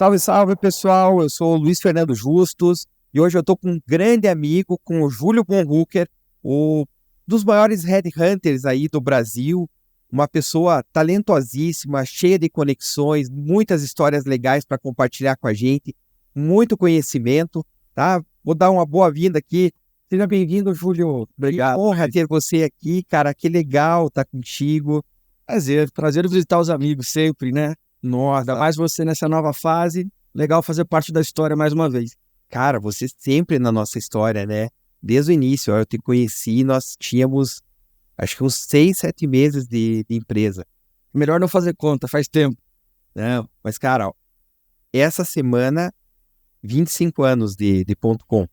Salve, salve, pessoal. Eu sou o Luiz Fernando Justus e hoje eu estou com um grande amigo, com o Júlio Bonrucker, um dos maiores headhunters aí do Brasil, uma pessoa talentosíssima, cheia de conexões, muitas histórias legais para compartilhar com a gente, muito conhecimento, tá? Vou dar uma boa-vinda aqui. Seja bem-vindo, Júlio. Obrigado. Que honra ter você aqui, cara. Que legal estar contigo. Prazer visitar os amigos sempre, né? Ainda Nossa. mais você nessa nova fase. Legal fazer parte da história mais uma vez. Cara, você sempre na nossa história, né? Desde o início, eu te conheci, nós tínhamos, acho que uns 6, 7 meses de empresa. Melhor não fazer conta, faz tempo. Não, mas cara, ó, essa semana, 25 anos de ponto .com.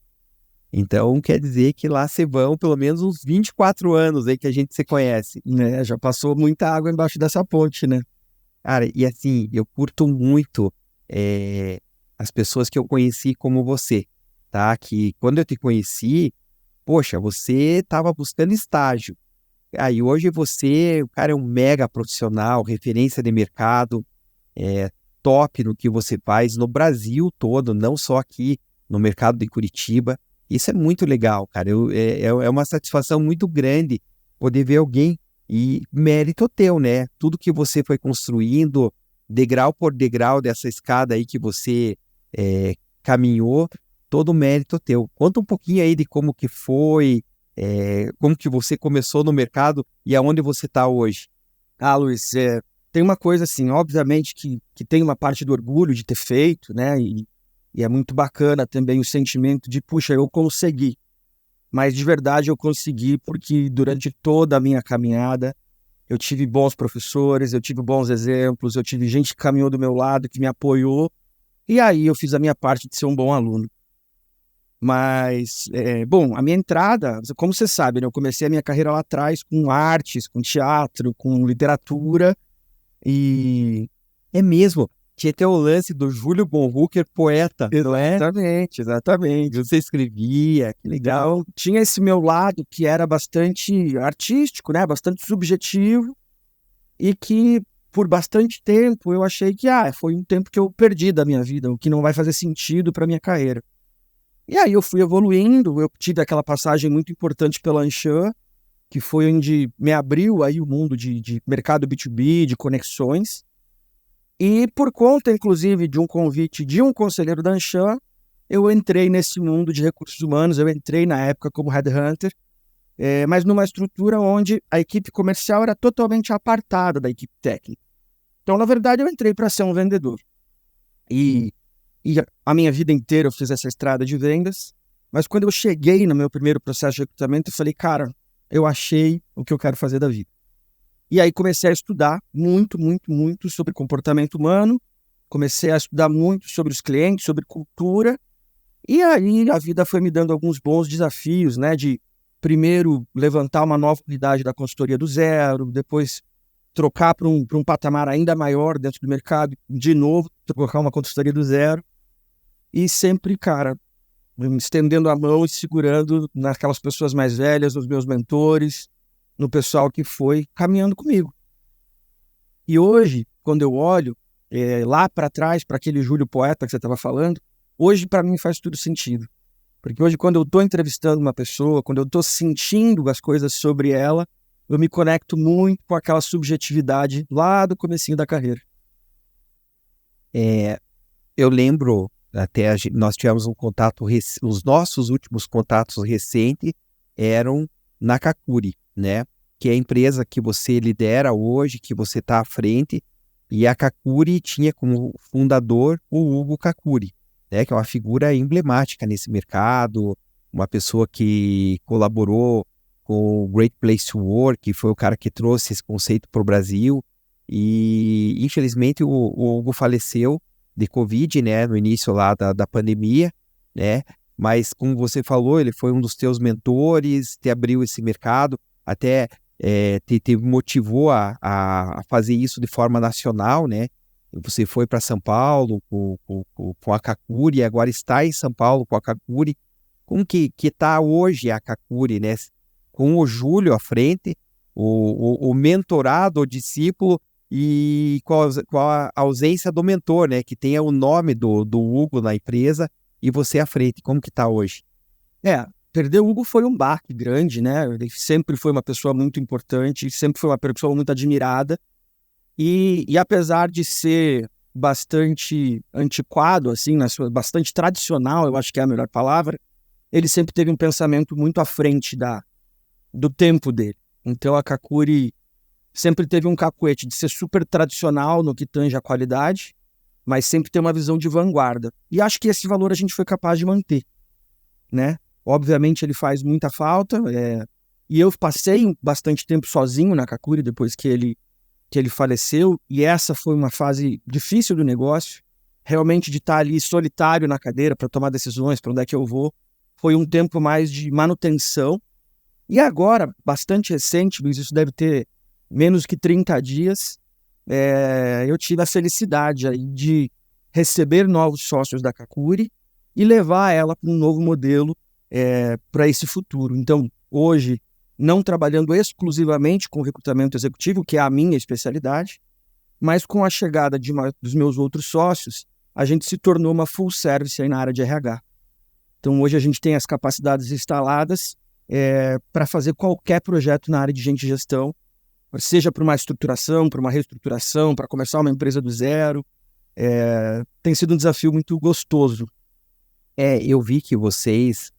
Então, quer dizer que lá se vão pelo menos uns 24 anos aí que a gente se conhece. Né? Já passou muita água embaixo dessa ponte, né? Cara, e assim, eu curto muito as pessoas que eu conheci como você, tá? Que quando eu te conheci, poxa, você estava buscando estágio. Aí hoje você, o cara é um mega profissional, referência de mercado, top no que você faz no Brasil todo, não só aqui no mercado de Curitiba. Isso é muito legal, cara. É uma satisfação muito grande poder ver alguém e mérito teu, né? Tudo que você foi construindo, degrau por degrau dessa escada aí que você caminhou, todo mérito teu. Conta um pouquinho aí de como que foi, como que você começou no mercado e aonde você está hoje. Luiz, tem uma coisa assim, obviamente que tem uma parte do orgulho de ter feito, né? E é muito bacana também o sentimento de, puxa, eu consegui. Mas de verdade eu consegui porque durante toda a minha caminhada eu tive bons professores, eu tive bons exemplos, eu tive gente que caminhou do meu lado, que me apoiou. E aí eu fiz a minha parte de ser um bom aluno. Mas, bom, a minha entrada, como você sabe, né, eu comecei a minha carreira lá atrás com artes, com teatro, com literatura. E É mesmo, tinha até o lance do Júlio Bonrucker, poeta, não é? exatamente. Você escrevia, que legal. Então, tinha esse meu lado que era bastante artístico, né, bastante subjetivo, e que por bastante tempo eu achei que foi um tempo que eu perdi da minha vida, o que não vai fazer sentido para minha carreira. E aí eu fui evoluindo, eu tive aquela passagem muito importante pela Anshan, que foi onde me abriu aí o mundo de mercado B2B, de conexões. E por conta, inclusive, de um convite de um conselheiro da Anshan, eu entrei nesse mundo de recursos humanos, eu entrei na época como headhunter, mas numa estrutura onde a equipe comercial era totalmente apartada da equipe técnica. Então, na verdade, eu entrei para ser um vendedor. E a minha vida inteira eu fiz essa estrada de vendas, mas quando eu cheguei no meu primeiro processo de recrutamento, eu falei, cara, eu achei o que eu quero fazer da vida. E aí comecei a estudar muito, muito, muito sobre comportamento humano, comecei a estudar muito sobre os clientes, sobre cultura, e aí a vida foi me dando alguns bons desafios, né, de primeiro levantar uma nova unidade da consultoria do zero, depois trocar para um patamar ainda maior dentro do mercado, de novo, trocar uma consultoria do zero, e sempre, cara, estendendo a mão e segurando naquelas pessoas mais velhas, nos meus mentores, no pessoal que foi caminhando comigo. E hoje, quando eu olho lá para trás, para aquele Júlio poeta que você estava falando, hoje para mim faz tudo sentido. Porque hoje, quando eu estou entrevistando uma pessoa, quando eu estou sentindo as coisas sobre ela, eu me conecto muito com aquela subjetividade lá do comecinho da carreira. Eu lembro, até nós tivemos um contato, os nossos últimos contatos recentes eram na Kakuri, né? Que é a empresa que você lidera hoje, que você está à frente, e a Kakuri tinha como fundador o Hugo Kakuri, né? Que é uma figura emblemática nesse mercado, uma pessoa que colaborou com o Great Place to Work, que foi o cara que trouxe esse conceito para o Brasil, e infelizmente o Hugo faleceu de Covid, né, no início lá da pandemia, né, mas como você falou, ele foi um dos teus mentores, te abriu esse mercado, até te motivou a fazer isso de forma nacional, né, você foi para São Paulo com a Kakuri, e agora está em São Paulo com a Kakuri. Como que está hoje a Kakuri, né, com o Júlio à frente, o mentorado, o discípulo, e com a ausência do mentor, né? Que tenha o nome do Hugo na empresa e você à frente. Como que tá hoje? Perder o Hugo foi um baque grande, né? Ele sempre foi uma pessoa muito importante, sempre foi uma pessoa muito admirada. E apesar de ser bastante antiquado, assim, bastante tradicional, eu acho que é a melhor palavra, ele sempre teve um pensamento muito à frente do tempo dele. Então a Kakuri sempre teve um cacuete de ser super tradicional no que tange a qualidade, mas sempre ter uma visão de vanguarda. E acho que esse valor a gente foi capaz de manter, né? Obviamente ele faz muita falta, e eu passei bastante tempo sozinho na Kakuri depois que ele faleceu, e essa foi uma fase difícil do negócio, realmente de estar ali solitário na cadeira para tomar decisões, para onde é que eu vou. Foi um tempo mais de manutenção. E agora, bastante recente, Luiz, isso deve ter menos que 30 dias, eu tive a felicidade aí de receber novos sócios da Kakuri e levar ela para um novo modelo para esse futuro. Então, hoje, não trabalhando exclusivamente com recrutamento executivo, que é a minha especialidade, mas com a chegada dos meus outros sócios, a gente se tornou uma full service aí na área de RH. Então, hoje a gente tem as capacidades instaladas para fazer qualquer projeto na área de gente e gestão, seja para uma estruturação, para uma reestruturação, para começar uma empresa do zero. Tem sido um desafio muito gostoso. Eu vi que vocês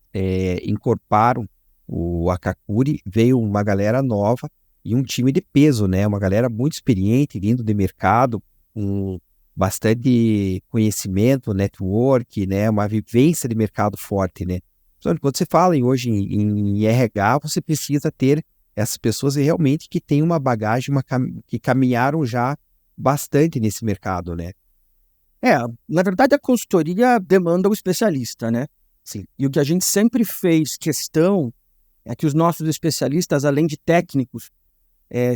incorporaram o Akakuri, veio uma galera nova e um time de peso, né? Uma galera muito experiente, vindo de mercado, com bastante conhecimento, network, né? Uma vivência de mercado forte, né? Quando você fala hoje em RH, você precisa ter essas pessoas realmente que têm uma bagagem, que caminharam já bastante nesse mercado, né? Na verdade, a consultoria demanda o especialista, né? Sim. E o que a gente sempre fez questão é que os nossos especialistas, além de técnicos,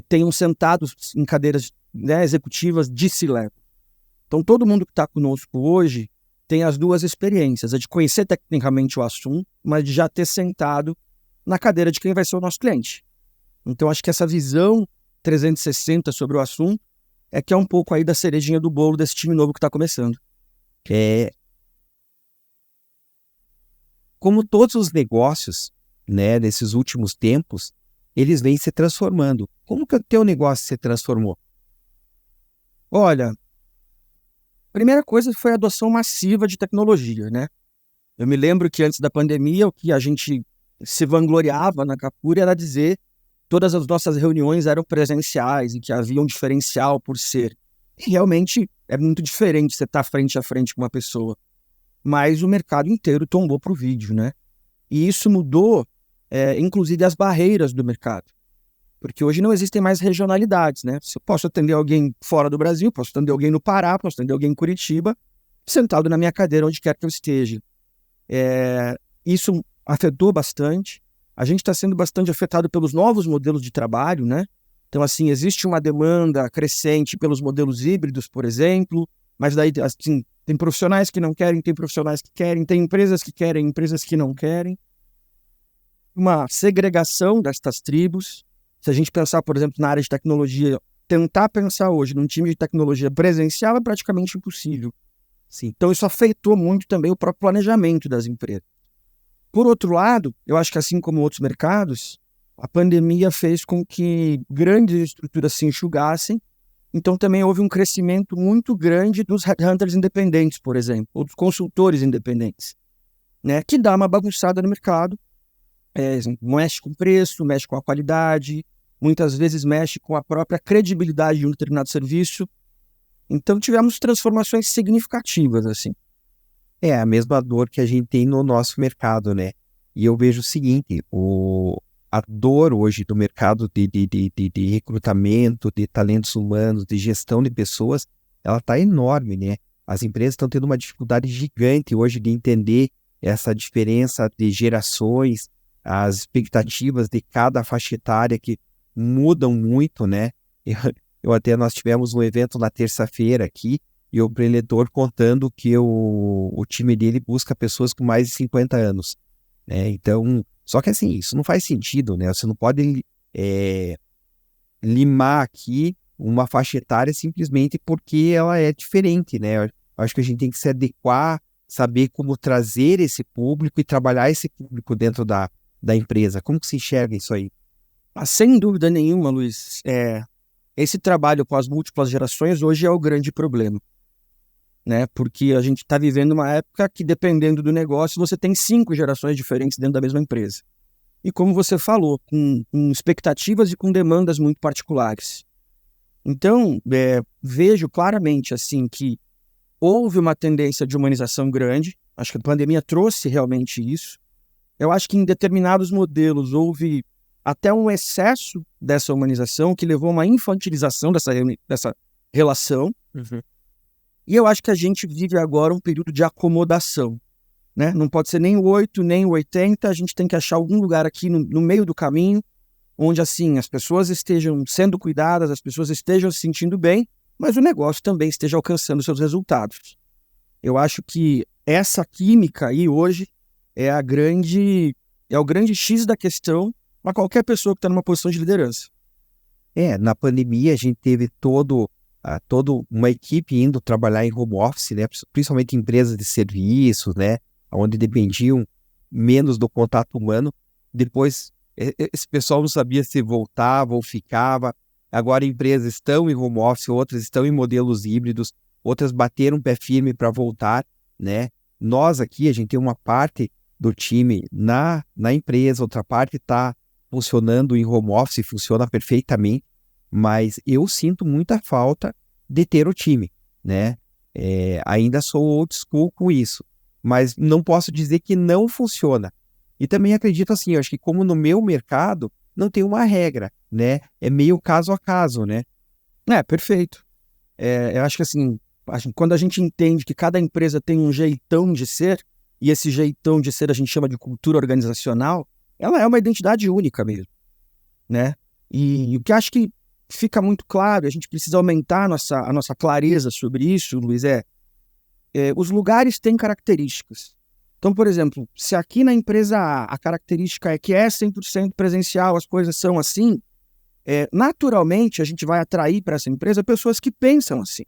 tenham sentados em cadeiras, né, executivas de C-level. Então, todo mundo que está conosco hoje tem as duas experiências, a de conhecer tecnicamente o assunto, mas de já ter sentado na cadeira de quem vai ser o nosso cliente. Então, acho que essa visão 360 sobre o assunto que é um pouco aí da cerejinha do bolo desse time novo que está começando. Como todos os negócios, né, nesses últimos tempos, eles vêm se transformando. Como que o teu negócio se transformou? Olha, a primeira coisa foi a adoção massiva de tecnologia, né? Eu me lembro que antes da pandemia, o que a gente se vangloriava na Kakuri era dizer todas as nossas reuniões eram presenciais e que havia um diferencial por ser. E realmente é muito diferente você estar frente a frente com uma pessoa. Mas o mercado inteiro tombou para o vídeo, né? E isso mudou, inclusive, as barreiras do mercado. Porque hoje não existem mais regionalidades, né? Se eu posso atender alguém fora do Brasil, posso atender alguém no Pará, posso atender alguém em Curitiba, sentado na minha cadeira, onde quer que eu esteja. Isso afetou bastante. A gente está sendo bastante afetado pelos novos modelos de trabalho, né? Então, assim, existe uma demanda crescente pelos modelos híbridos, por exemplo, mas daí, assim, tem profissionais que não querem, tem profissionais que querem, tem empresas que querem, empresas que não querem. Uma segregação destas tribos. Se a gente pensar, por exemplo, na área de tecnologia, tentar pensar hoje num time de tecnologia presencial é praticamente impossível. Sim. Então, isso afetou muito também o próprio planejamento das empresas. Por outro lado, eu acho que assim como outros mercados, a pandemia fez com que grandes estruturas se enxugassem, então também houve um crescimento muito grande dos headhunters independentes, por exemplo, ou dos consultores independentes, né, que dá uma bagunçada no mercado, mexe com preço, mexe com a qualidade, muitas vezes mexe com a própria credibilidade de um determinado serviço. Então tivemos transformações significativas, assim. É a mesma dor que a gente tem no nosso mercado, né? E eu vejo o seguinte, a dor hoje do mercado de recrutamento, de talentos humanos, de gestão de pessoas, ela está enorme, né? As empresas estão tendo uma dificuldade gigante hoje de entender essa diferença de gerações, as expectativas de cada faixa etária que mudam muito, né? Nós tivemos um evento na terça-feira aqui, e o empreendedor contando que o time dele busca pessoas com mais de 50 anos, né? Então, só que assim, isso não faz sentido, né? Você não pode limar aqui uma faixa etária simplesmente porque ela é diferente, né? Eu acho que a gente tem que se adequar, saber como trazer esse público e trabalhar esse público dentro da empresa. Como que se enxerga isso aí? Sem dúvida nenhuma, Luiz, esse trabalho com as múltiplas gerações hoje é o grande problema, né? Porque a gente está vivendo uma época que, dependendo do negócio, você tem 5 gerações diferentes dentro da mesma empresa. E como você falou, com expectativas e com demandas muito particulares. Então, vejo claramente assim que houve uma tendência de humanização grande. Acho que a pandemia trouxe realmente isso. Eu acho que em determinados modelos houve até um excesso dessa humanização que levou a uma infantilização dessa relação. Uhum. E eu acho que a gente vive agora um período de acomodação, né? Não pode ser nem o 8, nem o 80, a gente tem que achar algum lugar aqui no meio do caminho, onde assim as pessoas estejam sendo cuidadas, as pessoas estejam se sentindo bem, mas o negócio também esteja alcançando seus resultados. Eu acho que essa química aí hoje é o grande X da questão para qualquer pessoa que está numa posição de liderança. Na pandemia a gente teve toda uma equipe indo trabalhar em home office, né? Principalmente empresas de serviços, né? Onde dependiam menos do contato humano. Depois, esse pessoal não sabia se voltava ou ficava. Agora empresas estão em home office, outras estão em modelos híbridos, outras bateram um pé firme para voltar, né? Nós aqui, a gente tem uma parte do time na empresa, outra parte está funcionando em home office, funciona perfeitamente, mas eu sinto muita falta de ter o time, né? Ainda sou old school com isso, mas não posso dizer que não funciona. E também acredito assim, eu acho que como no meu mercado, não tem uma regra, né? É meio caso a caso, né? Perfeito. Eu acho que assim, quando a gente entende que cada empresa tem um jeitão de ser, e esse jeitão de ser a gente chama de cultura organizacional, ela é uma identidade única mesmo, né? E o que acho que fica muito claro, a gente precisa aumentar a nossa clareza sobre isso, Luiz, os lugares têm características. Então, por exemplo, se aqui na empresa a característica é que é 100% presencial, as coisas são assim, naturalmente a gente vai atrair para essa empresa pessoas que pensam assim.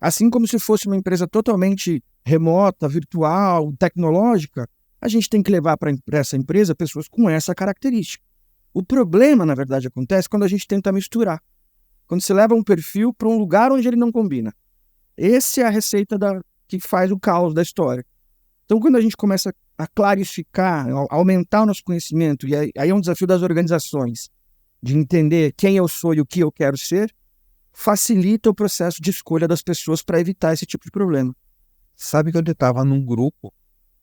Assim como se fosse uma empresa totalmente remota, virtual, tecnológica, a gente tem que levar para essa empresa pessoas com essa característica. O problema, na verdade, acontece quando a gente tenta misturar. Quando você leva um perfil para um lugar onde ele não combina. Essa é a receita que faz o caos da história. Então, quando a gente começa a clarificar, a aumentar o nosso conhecimento, e aí é um desafio das organizações, de entender quem eu sou e o que eu quero ser, facilita o processo de escolha das pessoas para evitar esse tipo de problema. Sabe que eu estava num grupo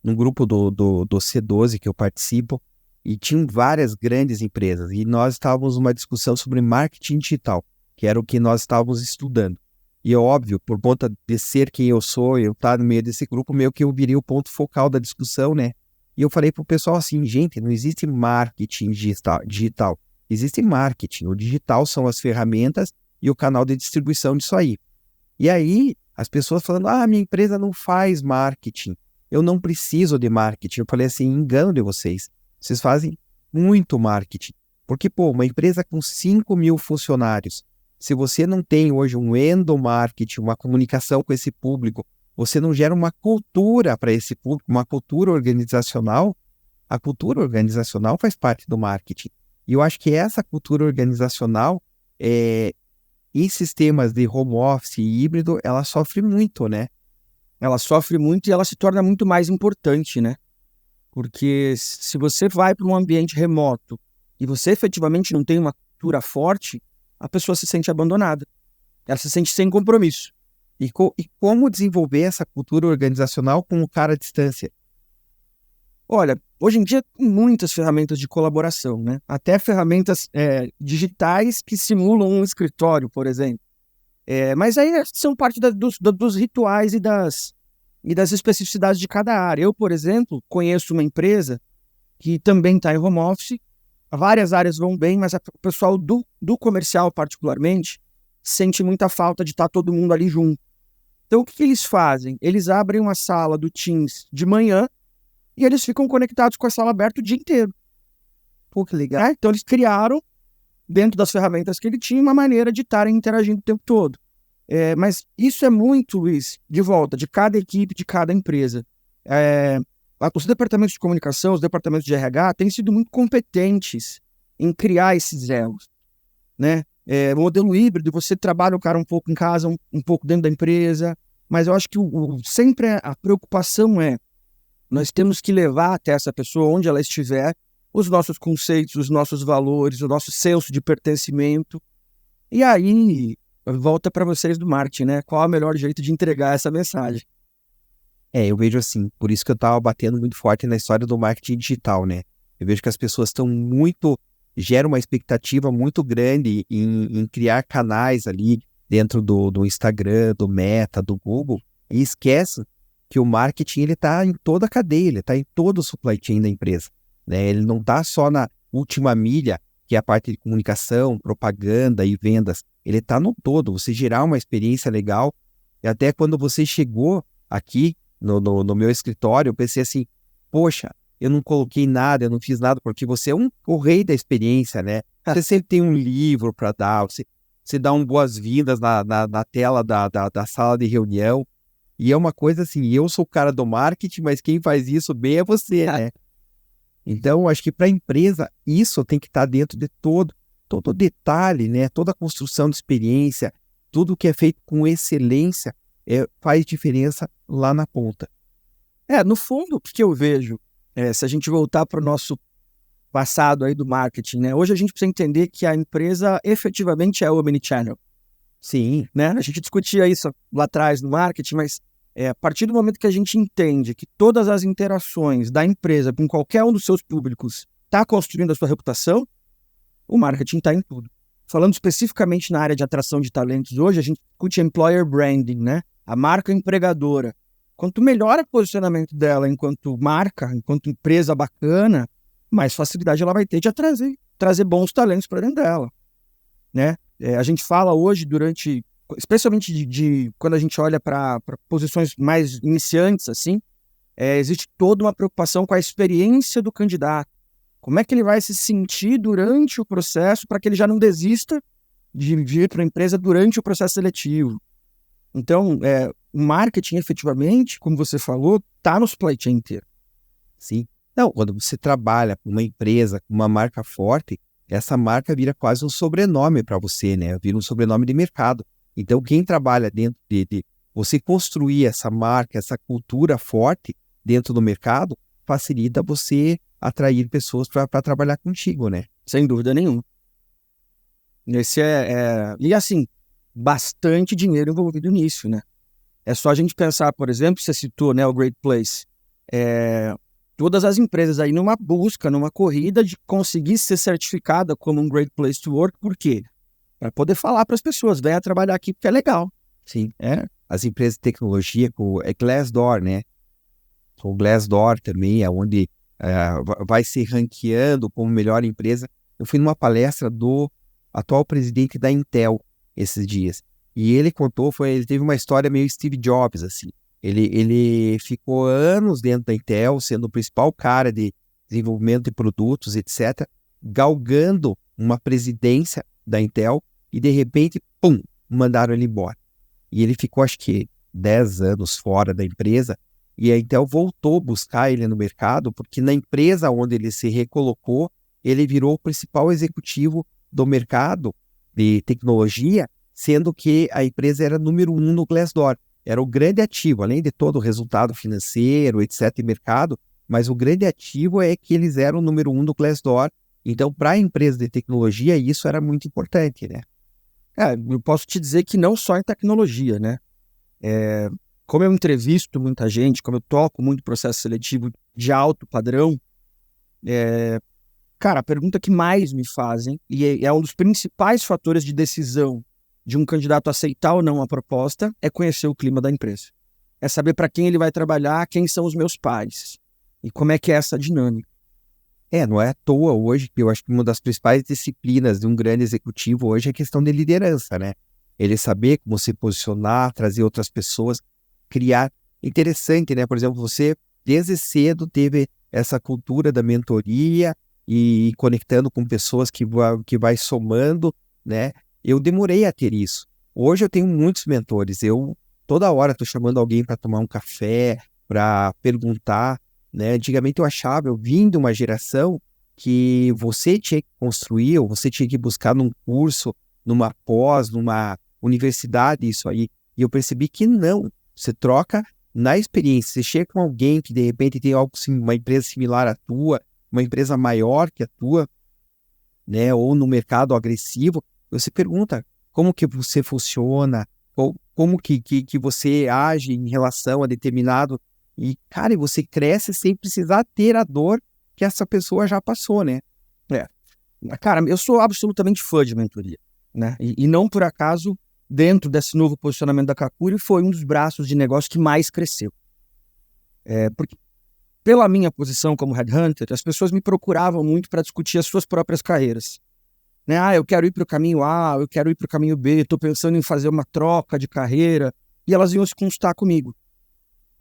do C12 que eu participo, e tinham várias grandes empresas, e nós estávamos numa discussão sobre marketing digital, que era o que nós estávamos estudando. E é óbvio, por conta de ser quem eu sou, eu estar no meio desse grupo, meio que eu virei o ponto focal da discussão, né? E eu falei pro pessoal assim, gente, não existe marketing digital. Existe marketing. O digital são as ferramentas e o canal de distribuição disso aí. E aí, as pessoas falando, minha empresa não faz marketing. Eu não preciso de marketing. Eu falei assim, engano de vocês. Vocês fazem muito marketing. Porque, uma empresa com 5.000 funcionários, se você não tem hoje um endomarketing, uma comunicação com esse público, você não gera uma cultura para esse público, uma cultura organizacional, a cultura organizacional faz parte do marketing. E eu acho que essa cultura organizacional, em sistemas de home office e híbrido, ela sofre muito, né? Ela sofre muito e ela se torna muito mais importante, né? Porque se você vai para um ambiente remoto e você efetivamente não tem uma cultura forte, a pessoa se sente abandonada. Ela se sente sem compromisso. E como desenvolver essa cultura organizacional com o cara à distância? Olha, hoje em dia tem muitas ferramentas de colaboração, né? Até ferramentas digitais que simulam um escritório, por exemplo. Mas aí são parte dos rituais e das especificidades de cada área. Eu, por exemplo, conheço uma empresa que também está em home office. Várias áreas vão bem, mas o pessoal do comercial, particularmente, sente muita falta de estar todo mundo ali junto. Então, o que eles fazem? Eles abrem uma sala do Teams de manhã e eles ficam conectados com a sala aberta o dia inteiro. Pô, que legal. Então, eles criaram dentro das ferramentas que ele tinha, uma maneira de estarem interagindo o tempo todo. Mas isso é muito, Luiz, de volta, de cada equipe, de cada empresa. Os departamentos de comunicação, os departamentos de RH têm sido muito competentes em criar esses elos, né? O modelo híbrido, você trabalha o cara um pouco em casa, um pouco dentro da empresa, mas eu acho que sempre a preocupação nós temos que levar até essa pessoa, onde ela estiver, os nossos conceitos, os nossos valores, o nosso senso de pertencimento. E aí, volta para vocês do marketing, né? Qual é o melhor jeito de entregar essa mensagem? Eu vejo assim, por isso que eu estava batendo muito forte na história do marketing digital, né? Eu vejo que as pessoas geram uma expectativa muito grande em criar canais ali dentro do Instagram, do Meta, do Google, e esquecem que o marketing ele está em toda a cadeia, ele está em todo o supply chain da empresa, né? Ele não está só na última milha, que é a parte de comunicação, propaganda e vendas, ele está no todo. Você gerar uma experiência legal, e até quando você chegou aqui no meu escritório, eu pensei assim, poxa, eu não coloquei nada, eu não fiz nada, porque você é o rei da experiência, né? Você sempre tem um livro para dar, você dá boas-vindas na tela da sala de reunião, e é uma coisa assim, eu sou o cara do marketing, mas quem faz isso bem é você, né? Então, acho que para a empresa, isso tem que estar dentro de todo detalhe, né? Toda a construção de experiência, tudo que é feito com excelência, faz diferença lá na ponta. No fundo, o que eu vejo, se a gente voltar para o nosso passado aí do marketing, né? Hoje a gente precisa entender que a empresa efetivamente é omnichannel. Sim. Né? A gente discutia isso lá atrás no marketing, mas a partir do momento que a gente entende que todas as interações da empresa com qualquer um dos seus públicos está construindo a sua reputação, o marketing está em tudo. Falando especificamente na área de atração de talentos hoje, a gente discute employer branding, né? A marca empregadora. Quanto melhor o posicionamento dela enquanto marca, enquanto empresa bacana, mais facilidade ela vai ter de trazer bons talentos para dentro dela, né? A gente fala hoje especialmente quando a gente olha para posições mais iniciantes, assim, existe toda uma preocupação com a experiência do candidato. Como é que ele vai se sentir durante o processo para que ele já não desista de vir para a empresa durante o processo seletivo. Então, o marketing, efetivamente, como você falou, está no supply chain inteiro. Sim. Não, quando você trabalha com uma empresa, com uma marca forte, essa marca vira quase um sobrenome para você, né? Vira um sobrenome de mercado. Então, quem trabalha dentro de você construir essa marca, essa cultura forte dentro do mercado, facilita você atrair pessoas para trabalhar contigo, né? Sem dúvida nenhuma. E assim, bastante dinheiro envolvido nisso, né? É só a gente pensar, por exemplo, você citou, né, o Great Place. Todas as empresas aí numa busca, numa corrida de conseguir ser certificada como um Great Place to Work, por quê? Para poder falar para as pessoas, venha trabalhar aqui porque é legal. Sim. As empresas de tecnologia, Glassdoor, né? O Glassdoor também é onde vai se ranqueando como melhor empresa. Eu fui numa palestra do atual presidente da Intel esses dias. E ele contou, ele teve uma história meio Steve Jobs, assim. Ele ficou anos dentro da Intel, sendo o principal cara de desenvolvimento de produtos, etc., galgando uma presidência da Intel e, de repente, pum, mandaram ele embora. E ele ficou, acho que, 10 anos fora da empresa, e a Intel voltou a buscar ele no mercado, porque na empresa onde ele se recolocou, ele virou o principal executivo do mercado de tecnologia, sendo que a empresa era número 1 no Glassdoor. Era o grande ativo, além de todo o resultado financeiro, etc., e mercado, mas o grande ativo é que eles eram o número 1 do Glassdoor. Então, para a empresa de tecnologia, isso era muito importante, né? Eu posso te dizer que não só em tecnologia, né? Como eu entrevisto muita gente, como eu toco muito processo seletivo de alto padrão, cara, a pergunta que mais me fazem, e é um dos principais fatores de decisão de um candidato aceitar ou não a proposta, é conhecer o clima da empresa. É saber para quem ele vai trabalhar, quem são os meus pares, e como é que é essa dinâmica. Não é à toa hoje que eu acho que uma das principais disciplinas de um grande executivo hoje é a questão de liderança, né? Ele saber como se posicionar, trazer outras pessoas, criar. Interessante, né? Por exemplo, você desde cedo teve essa cultura da mentoria, e conectando com pessoas que vai somando, né? Eu demorei a ter isso. Hoje eu tenho muitos mentores. Eu toda hora estou chamando alguém para tomar um café, para perguntar, né? Antigamente eu achava, eu vim de uma geração que você tinha que construir, ou você tinha que buscar num curso, numa pós, numa universidade, isso aí. E eu percebi que não. Você troca na experiência. Você chega com alguém que de repente tem algo, uma empresa similar à tua, uma empresa maior que a tua, né? Ou no mercado agressivo, você pergunta como que você funciona, como que você age em relação a determinado... E, cara, e você cresce sem precisar ter a dor que essa pessoa já passou, né? É. Cara, eu sou absolutamente fã de mentoria, né? E não por acaso, dentro desse novo posicionamento da Kakuri, foi um dos braços de negócio que mais cresceu. Porque, pela minha posição como headhunter, as pessoas me procuravam muito para discutir as suas próprias carreiras. Né? Ah, eu quero ir para o caminho A, eu quero ir para o caminho B, estou pensando em fazer uma troca de carreira. E elas iam se consultar comigo.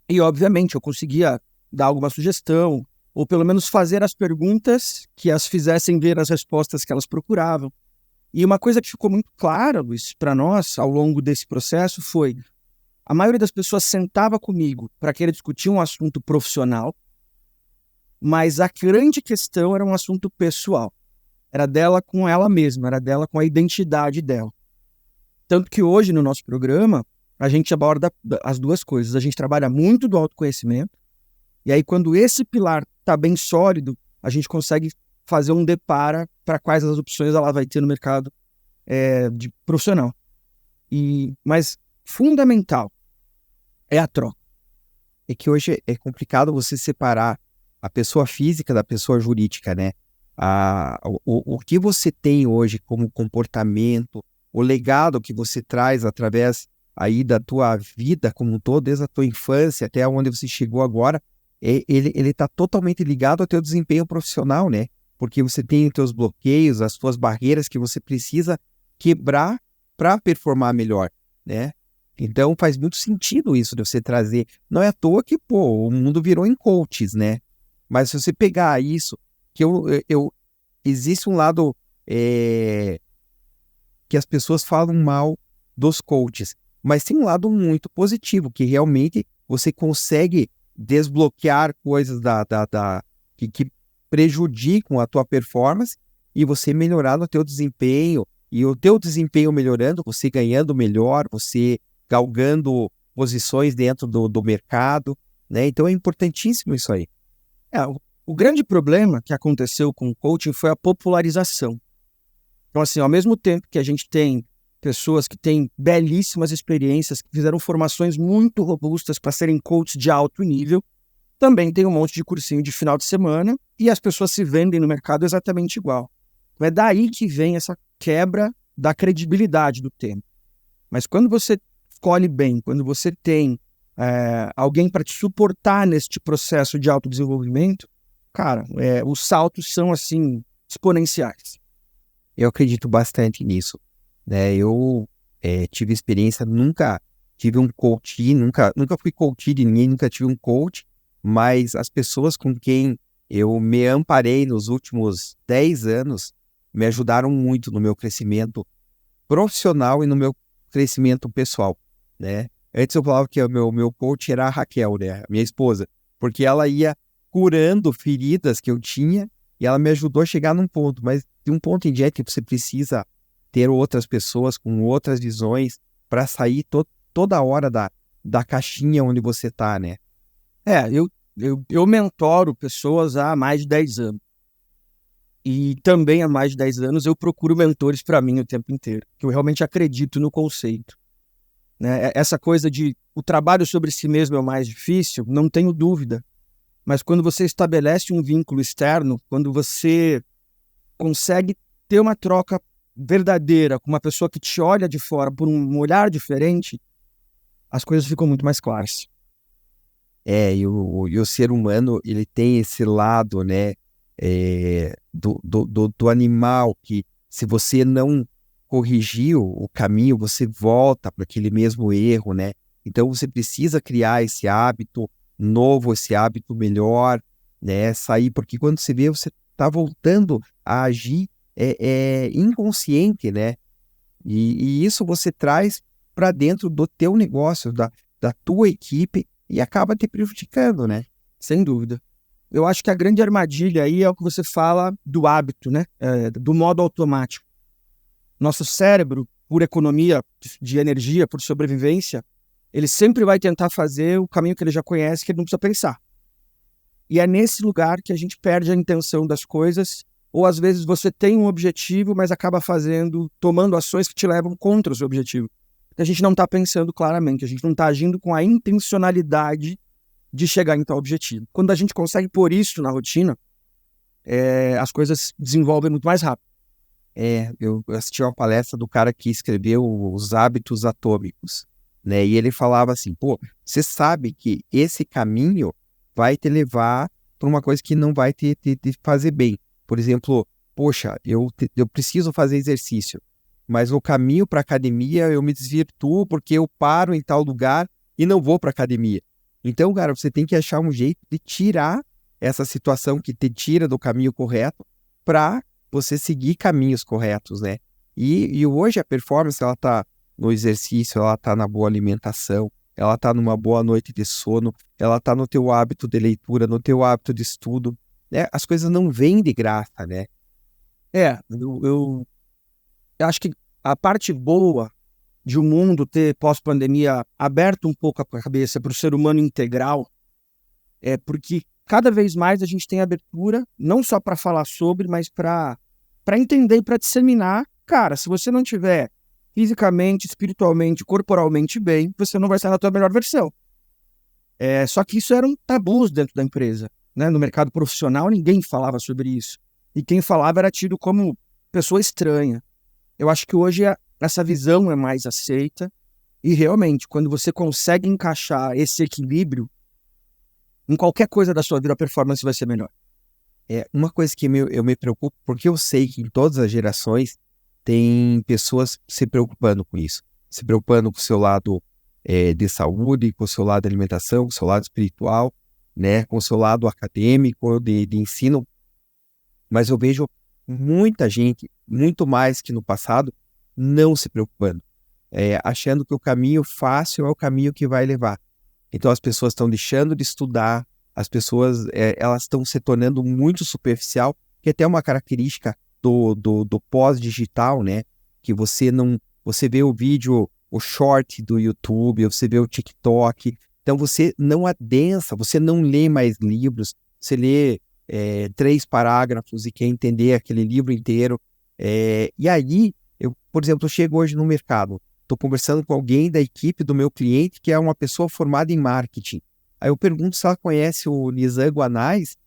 E, obviamente, eu conseguia dar alguma sugestão, ou pelo menos fazer as perguntas que as fizessem ver as respostas que elas procuravam. E uma coisa que ficou muito clara, Luiz, para nós, ao longo desse processo, foi a maioria das pessoas sentava comigo para querer discutir um assunto profissional, mas a grande questão era um assunto pessoal. Era dela com ela mesma, era dela com a identidade dela. Tanto que hoje, no nosso programa, a gente aborda as duas coisas. A gente trabalha muito do autoconhecimento, e aí quando esse pilar está bem sólido, a gente consegue fazer um depara para quais as opções ela vai ter no mercado de profissional. Mas fundamental é a troca. É que hoje é complicado você separar a pessoa física da pessoa jurídica, né? O que você tem hoje como comportamento, o legado que você traz através aí da tua vida como um todo, desde a tua infância até onde você chegou agora, ele está totalmente ligado ao teu desempenho profissional, né? Porque você tem os teus bloqueios, as tuas barreiras que você precisa quebrar para performar melhor, né? Então faz muito sentido isso de você trazer. Não é à toa que, pô, o mundo virou em coaches, né? Mas se você pegar isso, que existe um lado que as pessoas falam mal dos coaches, mas tem um lado muito positivo, que realmente você consegue desbloquear coisas que prejudicam a tua performance e você melhorar no teu desempenho, e o teu desempenho melhorando, você ganhando melhor, você galgando posições dentro do mercado, né? Então é importantíssimo isso aí. O grande problema que aconteceu com o coaching foi a popularização. Então, assim, ao mesmo tempo que a gente tem pessoas que têm belíssimas experiências, que fizeram formações muito robustas para serem coaches de alto nível, também tem um monte de cursinho de final de semana e as pessoas se vendem no mercado exatamente igual. É daí que vem essa quebra da credibilidade do tema. Mas quando você escolhe bem, quando você tem alguém para te suportar neste processo de autodesenvolvimento, cara, os saltos são, assim, exponenciais. Eu acredito bastante nisso, né? Eu tive experiência, nunca tive um coach, nunca fui coach de ninguém, nunca tive um coach, mas as pessoas com quem eu me amparei nos últimos 10 anos me ajudaram muito no meu crescimento profissional e no meu crescimento pessoal, né? Antes eu falava que o meu coach era a Raquel, né? A minha esposa, porque ela ia curando feridas que eu tinha e ela me ajudou a chegar num ponto, mas de um ponto em diante você precisa ter outras pessoas com outras visões para sair toda hora da caixinha onde você está, né? Eu mentoro pessoas há mais de 10 anos. E também há mais de 10 anos eu procuro mentores para mim o tempo inteiro, que eu realmente acredito no conceito. Né? Essa coisa de o trabalho sobre si mesmo é o mais difícil, não tenho dúvida. Mas quando você estabelece um vínculo externo, quando você consegue ter uma troca verdadeira com uma pessoa que te olha de fora por um olhar diferente, as coisas ficam muito mais claras. E o ser humano, ele tem esse lado, né, do animal, que se você não corrigir o caminho, você volta para aquele mesmo erro, né? Então você precisa criar esse hábito novo, esse hábito melhor, né? Sair, porque quando você vê, você tá voltando a agir inconsciente, né? E isso você traz para dentro do teu negócio, da tua equipe, e acaba te prejudicando, né? Sem dúvida. Eu acho que a grande armadilha aí é o que você fala do hábito, né? Do modo automático. Nosso cérebro, por economia de energia, por sobrevivência, ele sempre vai tentar fazer o caminho que ele já conhece, que ele não precisa pensar. E é nesse lugar que a gente perde a intenção das coisas, ou às vezes você tem um objetivo, mas acaba tomando ações que te levam contra o seu objetivo. A gente não está pensando claramente, a gente não está agindo com a intencionalidade de chegar em tal objetivo. Quando a gente consegue pôr isso na rotina, as coisas desenvolvem muito mais rápido. Eu assisti uma palestra do cara que escreveu Os Hábitos Atômicos, né? E ele falava assim, pô, você sabe que esse caminho vai te levar para uma coisa que não vai te fazer bem. Por exemplo, poxa, eu preciso fazer exercício, mas no caminho para a academia eu me desvirtuo porque eu paro em tal lugar e não vou para a academia. Então, cara, você tem que achar um jeito de tirar essa situação que te tira do caminho correto para você seguir caminhos corretos, né? E hoje a performance, ela tá no exercício, ela tá na boa alimentação, ela tá numa boa noite de sono, ela tá no teu hábito de leitura, no teu hábito de estudo, né? As coisas não vêm de graça, né? Eu acho que a parte boa de o mundo ter, pós-pandemia, aberto um pouco a cabeça para o ser humano integral é porque cada vez mais a gente tem abertura, não só para falar sobre, mas para entender e para disseminar. Cara, se você não tiver fisicamente, espiritualmente, corporalmente bem, você não vai estar na tua melhor versão. Só que isso eram tabus dentro da empresa, né? No mercado profissional, ninguém falava sobre isso. E quem falava era tido como pessoa estranha. Eu acho que hoje essa visão é mais aceita e realmente, quando você consegue encaixar esse equilíbrio, em qualquer coisa da sua vida, a performance vai ser melhor. Uma coisa que eu me preocupo, porque eu sei que em todas as gerações tem pessoas se preocupando com isso, se preocupando com o seu lado de saúde, com o seu lado de alimentação, com o seu lado espiritual, né, com o seu lado acadêmico, de ensino, mas eu vejo muita gente, muito mais que no passado, não se preocupando, achando que o caminho fácil é o caminho que vai levar. Então as pessoas estão deixando de estudar, as pessoas elas estão se tornando muito superficial, que é até uma característica do pós-digital, né? Que você vê o vídeo, o short do YouTube, você vê o TikTok, então você não adensa, você não lê mais livros, você lê 3 parágrafos e quer entender aquele livro inteiro. E aí, por exemplo, eu chego hoje no mercado, estou conversando com alguém da equipe do meu cliente que é uma pessoa formada em marketing. Aí eu pergunto se ela conhece o Nizam Guanais.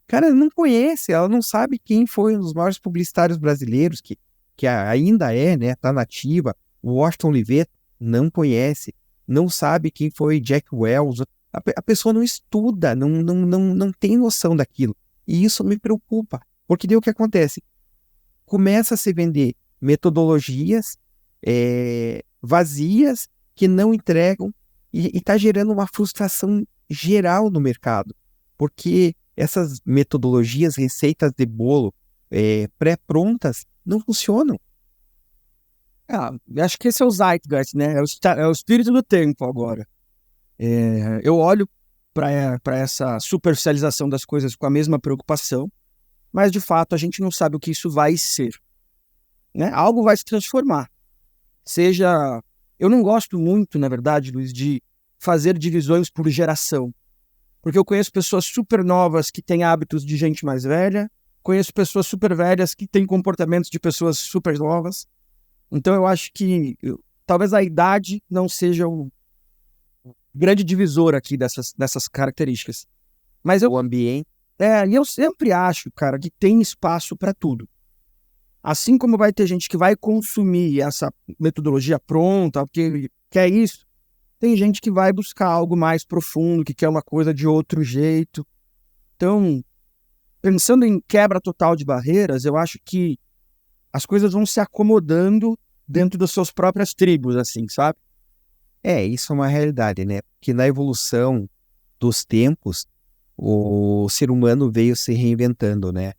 Cara, ela não conhece, ela não sabe quem foi um dos maiores publicitários brasileiros, que ainda né, tá nativa. O Washington Oliveto não conhece, não sabe quem foi Jack Welch. A pessoa não estuda, não tem noção daquilo. E isso me preocupa, porque daí o que acontece? Começa a se vender metodologias vazias que não entregam e está gerando uma frustração geral no mercado, porque essas metodologias, receitas de bolo pré-prontas não funcionam. Acho que esse é o zeitgeist, né? É o espírito do tempo agora. Eu olho para essa superficialização das coisas com a mesma preocupação, mas de fato a gente não sabe o que isso vai ser, né? Algo vai se transformar. Eu não gosto muito, na verdade, Luiz, de fazer divisões por geração, porque eu conheço pessoas super novas que têm hábitos de gente mais velha, conheço pessoas super velhas que têm comportamentos de pessoas super novas. Então eu acho que talvez a idade não seja o grande divisor aqui dessas características. Mas o ambiente. E eu sempre acho, cara, que tem espaço para tudo. Assim como vai ter gente que vai consumir essa metodologia pronta, porque quer isso, tem gente que vai buscar algo mais profundo, que quer uma coisa de outro jeito. Então, pensando em quebra total de barreiras, eu acho que as coisas vão se acomodando dentro das suas próprias tribos, assim, sabe? Isso é uma realidade, né? Porque na evolução dos tempos, o ser humano veio se reinventando, né?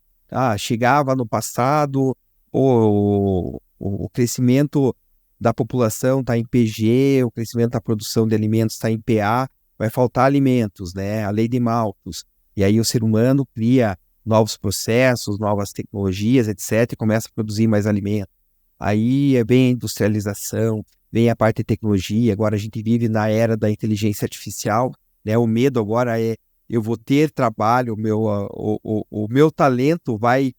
Chegava no passado, o crescimento da população está em PG, o crescimento da produção de alimentos está em PA, vai faltar alimentos, né? A lei de Malthus. E aí o ser humano cria novos processos, novas tecnologias, etc., e começa a produzir mais alimentos. Aí vem a industrialização, vem a parte de tecnologia, agora a gente vive na era da inteligência artificial, né? O medo agora é, eu vou ter trabalho, o meu talento vai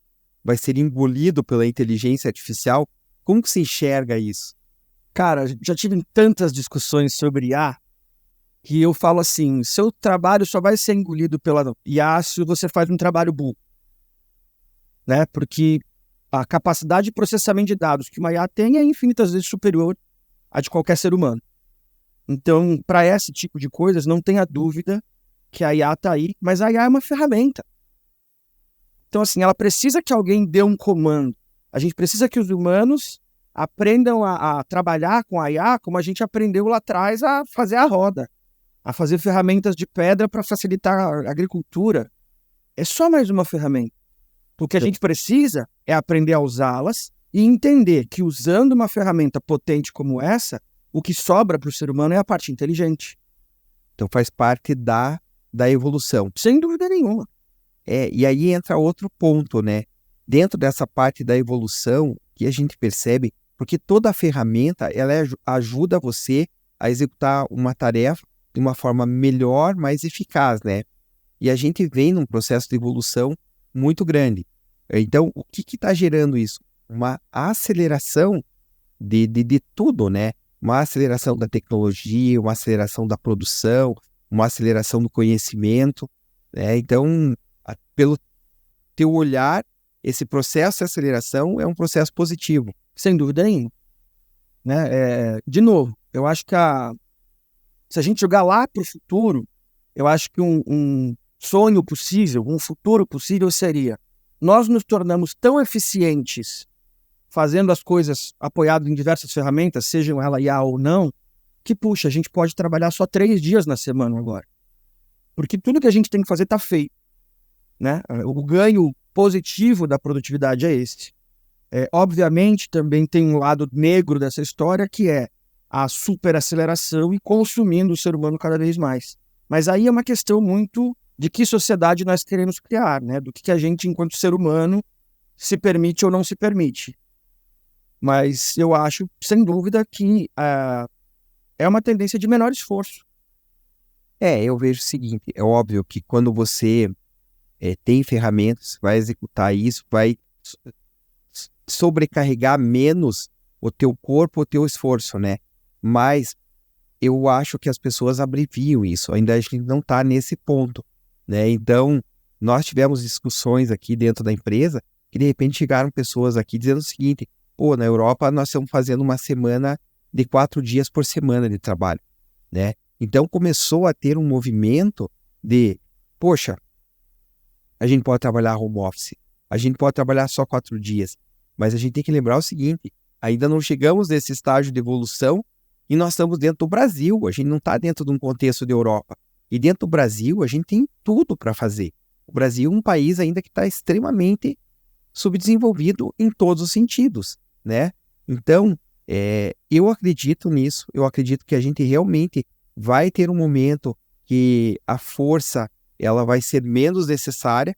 ser engolido pela inteligência artificial. Como que se enxerga isso? Cara, já tive tantas discussões sobre IA que eu falo assim, seu trabalho só vai ser engolido pela IA se você faz um trabalho burro, né? Porque a capacidade de processamento de dados que uma IA tem é infinitas vezes superior à de qualquer ser humano. Então, para esse tipo de coisas, não tenha dúvida que a IA está aí, mas a IA é uma ferramenta. Então, assim, ela precisa que alguém dê um comando. A gente precisa que os humanos aprendam a trabalhar com a IA como a gente aprendeu lá atrás a fazer a roda, a fazer ferramentas de pedra para facilitar a agricultura. É só mais uma ferramenta. O que a gente precisa é aprender a usá-las e entender que usando uma ferramenta potente como essa, o que sobra para o ser humano é a parte inteligente. Então faz parte da evolução. Sem dúvida nenhuma. E aí entra outro ponto, né? Dentro dessa parte da evolução que a gente percebe, porque toda a ferramenta ela ajuda você a executar uma tarefa de uma forma melhor, mais eficaz, né? E a gente vem num processo de evolução muito grande. Então, o que está gerando isso? Uma aceleração de tudo, né? Uma aceleração da tecnologia, uma aceleração da produção, uma aceleração do conhecimento, né? Então, pelo teu olhar, esse processo de aceleração é um processo positivo. Sem dúvida nenhuma. Né? De novo, eu acho que se a gente jogar lá para o futuro, eu acho que um sonho possível, um futuro possível seria: nós nos tornamos tão eficientes fazendo as coisas apoiadas em diversas ferramentas, sejam ela IA ou não, que, puxa, a gente pode trabalhar só 3 dias na semana agora. Porque tudo que a gente tem que fazer está feito. Né? O ganho positivo da produtividade é esse. Obviamente, também tem um lado negro dessa história, que é a superaceleração e consumindo o ser humano cada vez mais. Mas aí é uma questão muito de que sociedade nós queremos criar, né? Do que a gente, enquanto ser humano, se permite ou não se permite. Mas eu acho, sem dúvida, que é uma tendência de menor esforço. Eu vejo o seguinte, é óbvio que quando você tem ferramentas, vai executar isso, vai sobrecarregar menos o teu corpo, o teu esforço, né? Mas eu acho que as pessoas abreviam isso, ainda a gente não está nesse ponto, né? Então, nós tivemos discussões aqui dentro da empresa que de repente chegaram pessoas aqui dizendo o seguinte: na Europa nós estamos fazendo uma semana de 4 dias por semana de trabalho, né? Então começou a ter um movimento de, poxa, a gente pode trabalhar home office, a gente pode trabalhar só 4 dias, mas a gente tem que lembrar o seguinte: ainda não chegamos nesse estágio de evolução e nós estamos dentro do Brasil, a gente não está dentro de um contexto da Europa. E dentro do Brasil a gente tem tudo para fazer. O Brasil é um país ainda que está extremamente subdesenvolvido em todos os sentidos, né? Então, eu acredito nisso, eu acredito que a gente realmente vai ter um momento que a força ela vai ser menos necessária,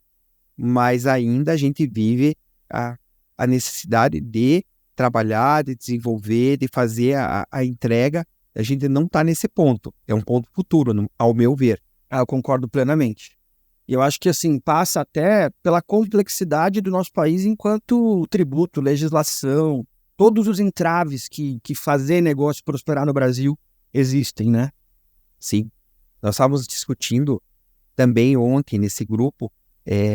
mas ainda a gente vive a necessidade de trabalhar, de desenvolver, de fazer a entrega. A gente não está nesse ponto, é um ponto futuro, ao meu ver. Eu concordo plenamente. E eu acho que assim, passa até pela complexidade do nosso país enquanto tributo, legislação, todos os entraves que fazer negócio prosperar no Brasil existem, né? Sim. Nós estávamos discutindo também ontem nesse grupo,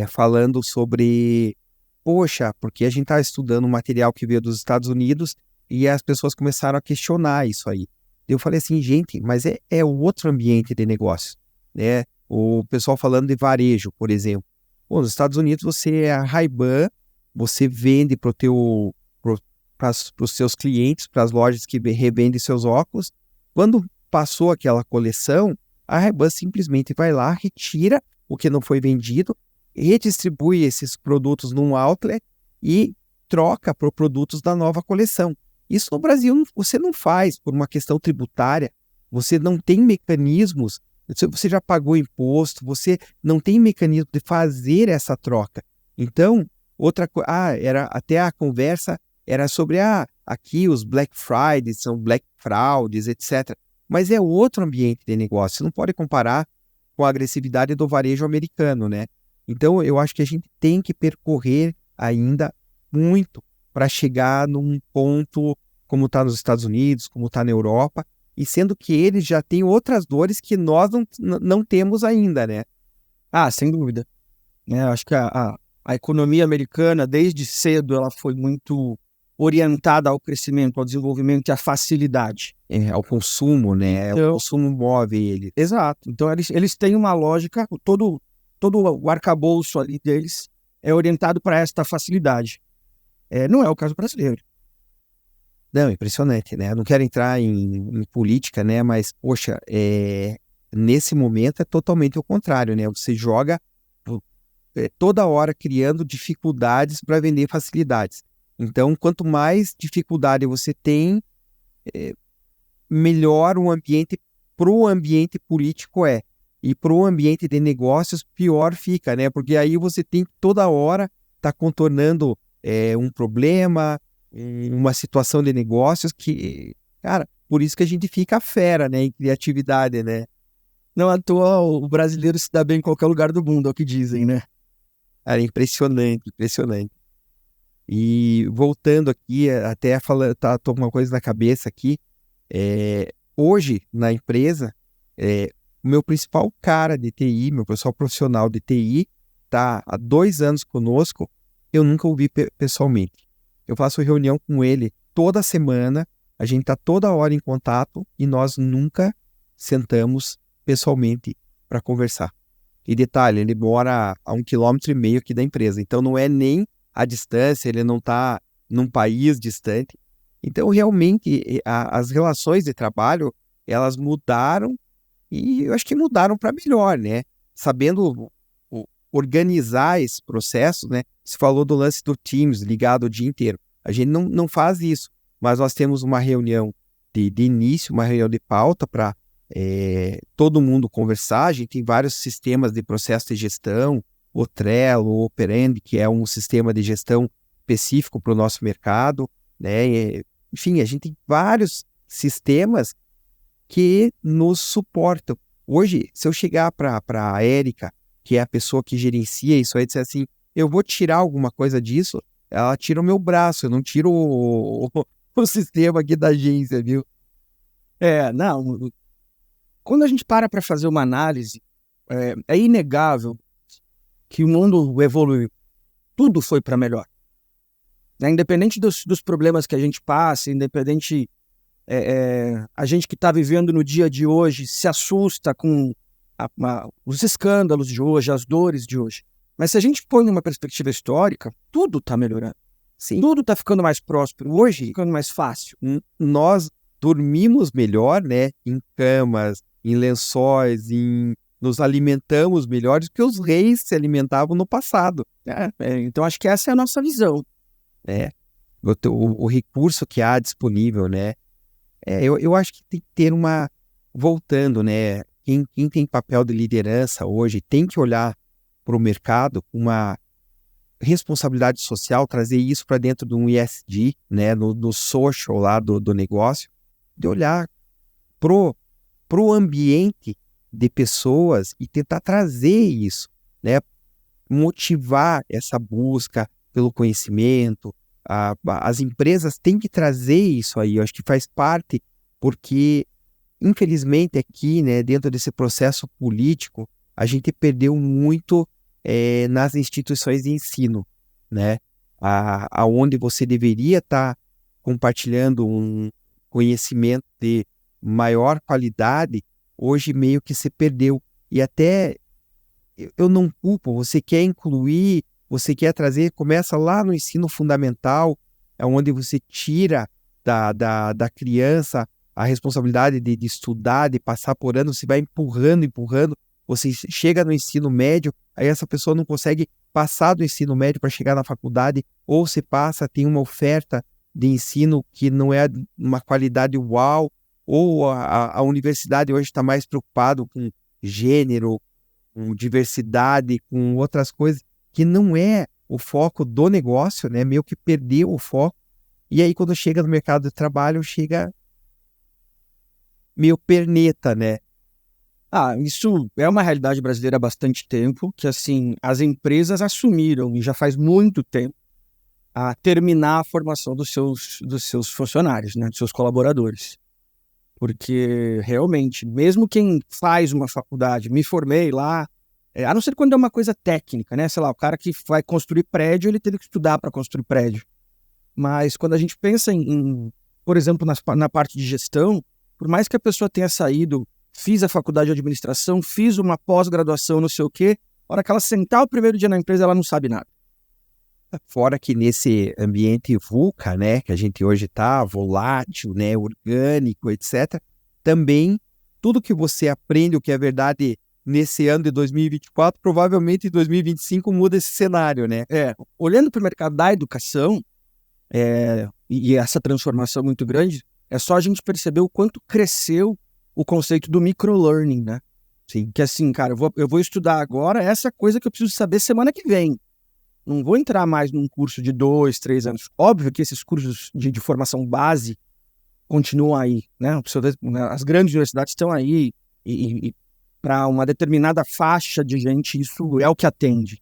falando sobre, poxa, porque a gente está estudando um material que veio dos Estados Unidos e as pessoas começaram a questionar isso aí. Eu falei assim, gente, mas é outro ambiente de negócio, né? O pessoal falando de varejo, por exemplo. Nos Estados Unidos você é a Ray-Ban, você vende para os seus clientes, para as lojas que revendem seus óculos. Quando passou aquela coleção, a Ray-Ban simplesmente vai lá, retira o que não foi vendido redistribui esses produtos num outlet e troca por produtos da nova coleção. Isso no Brasil você não faz por uma questão tributária, você não tem mecanismos, você já pagou imposto, você não tem mecanismo de fazer essa troca. Então, outra coisa, era até a conversa era sobre aqui os Black Fridays são Black Fraudes, etc. Mas é outro ambiente de negócio, você não pode comparar com a agressividade do varejo americano, né? Então, eu acho que a gente tem que percorrer ainda muito para chegar num ponto como está nos Estados Unidos, como está na Europa, e sendo que eles já têm outras dores que nós não temos ainda, né? Sem dúvida. Acho que a economia americana, desde cedo, ela foi muito orientada ao crescimento, ao desenvolvimento e à facilidade. Ao consumo, né? Então, o consumo move ele. Exato. Então, eles têm uma lógica, todo o arcabouço ali deles é orientado para esta facilidade. Não é o caso brasileiro. Não, impressionante, né? Eu não quero entrar em política, né? Mas, poxa, nesse momento é totalmente o contrário, né? Você joga toda hora criando dificuldades para vender facilidades. Então, quanto mais dificuldade você tem, melhor o ambiente para o ambiente político é. E para o ambiente de negócios, pior fica, né? Porque aí você tem que toda hora estar contornando um problema, uma situação de negócios que, cara, por isso que a gente fica fera, né, em criatividade, né? Não à toa o brasileiro se dá bem em qualquer lugar do mundo, é o que dizem, né? Cara, impressionante, impressionante. E voltando aqui, até tô com uma coisa na cabeça aqui, hoje na empresa, o meu principal cara de TI, meu pessoal profissional de TI, está há 2 anos conosco, eu nunca o vi pessoalmente. Eu faço reunião com ele toda semana, a gente está toda hora em contato e nós nunca sentamos pessoalmente para conversar. E detalhe, ele mora a 1,5 km aqui da empresa, então não é nem a distância, ele não está num país distante. Então, realmente, as relações de trabalho, elas mudaram e eu acho que mudaram para melhor, né? Sabendo organizar esse processo, né? Você falou do lance do Teams ligado o dia inteiro. A gente não faz isso, mas nós temos uma reunião de início, uma reunião de pauta para todo mundo conversar. A gente tem vários sistemas de processo de gestão, o Trello, o Operandi, que é um sistema de gestão específico para o nosso mercado, né? Enfim, a gente tem vários sistemas que nos suportam. Hoje, se eu chegar para a Érica, que é a pessoa que gerencia isso aí, dizer assim, eu vou tirar alguma coisa disso, ela tira o meu braço, eu não tiro o sistema aqui da agência, viu? Não. Quando a gente para fazer uma análise, é inegável que o mundo evoluiu. Tudo foi para melhor. Independente dos problemas que a gente passa, independente a gente que está vivendo no dia de hoje se assusta com os escândalos de hoje, as dores de hoje. Mas se a gente põe numa perspectiva histórica, tudo está melhorando. Sim. Tudo está ficando mais próspero. Hoje, ficando mais fácil. Nós dormimos melhor, né? Em camas, em lençóis, nos alimentamos melhor do que os reis se alimentavam no passado. Então, acho que essa é a nossa visão. O recurso que há disponível, né? Eu acho que tem que ter voltando, né? Quem tem papel de liderança hoje tem que olhar para o mercado com uma responsabilidade social, trazer isso para dentro de um ESG, né? No social lá do negócio, de olhar pro ambiente de pessoas e tentar trazer isso, né? Motivar essa busca pelo conhecimento. As empresas têm que trazer isso aí, eu acho que faz parte, porque infelizmente aqui, né, dentro desse processo político, a gente perdeu muito nas instituições de ensino, né? Aonde você deveria estar compartilhando um conhecimento de maior qualidade, hoje meio que se perdeu. E até eu não culpo, você quer incluir, você quer trazer, começa lá no ensino fundamental, onde você tira da criança a responsabilidade de estudar, de passar por ano, você vai empurrando, você chega no ensino médio, aí essa pessoa não consegue passar do ensino médio para chegar na faculdade, ou se passa, tem uma oferta de ensino que não é uma qualidade uau, ou a universidade hoje está mais preocupado com gênero, com diversidade, com outras coisas, que não é o foco do negócio, né? Meio que perdeu o foco. E aí, quando chega no mercado de trabalho, chega meio perneta, né? Isso é uma realidade brasileira há bastante tempo, que assim, as empresas assumiram, e já faz muito tempo, a terminar a formação dos seus funcionários, né, dos seus colaboradores. Porque, realmente, mesmo quem faz uma faculdade, me formei lá, a não ser quando é uma coisa técnica, né? Sei lá, o cara que vai construir prédio, ele teve que estudar para construir prédio. Mas quando a gente pensa por exemplo, na parte de gestão, por mais que a pessoa tenha saído, fiz a faculdade de administração, fiz uma pós-graduação, não sei o quê, a hora que ela sentar o primeiro dia na empresa, ela não sabe nada. Fora que nesse ambiente VUCA, né, que a gente hoje está, volátil, né, orgânico, etc., também tudo que você aprende, o que é verdade nesse ano de 2024, provavelmente em 2025 muda esse cenário, né? Olhando para o mercado da educação, e essa transformação muito grande, é só a gente perceber o quanto cresceu o conceito do microlearning, né? Sim. Que assim, cara, eu vou estudar agora essa coisa que eu preciso saber semana que vem. Não vou entrar mais num curso de 2, 3 anos. Óbvio que esses cursos de formação base continuam aí, né? As grandes universidades estão aí e para uma determinada faixa de gente isso é o que atende.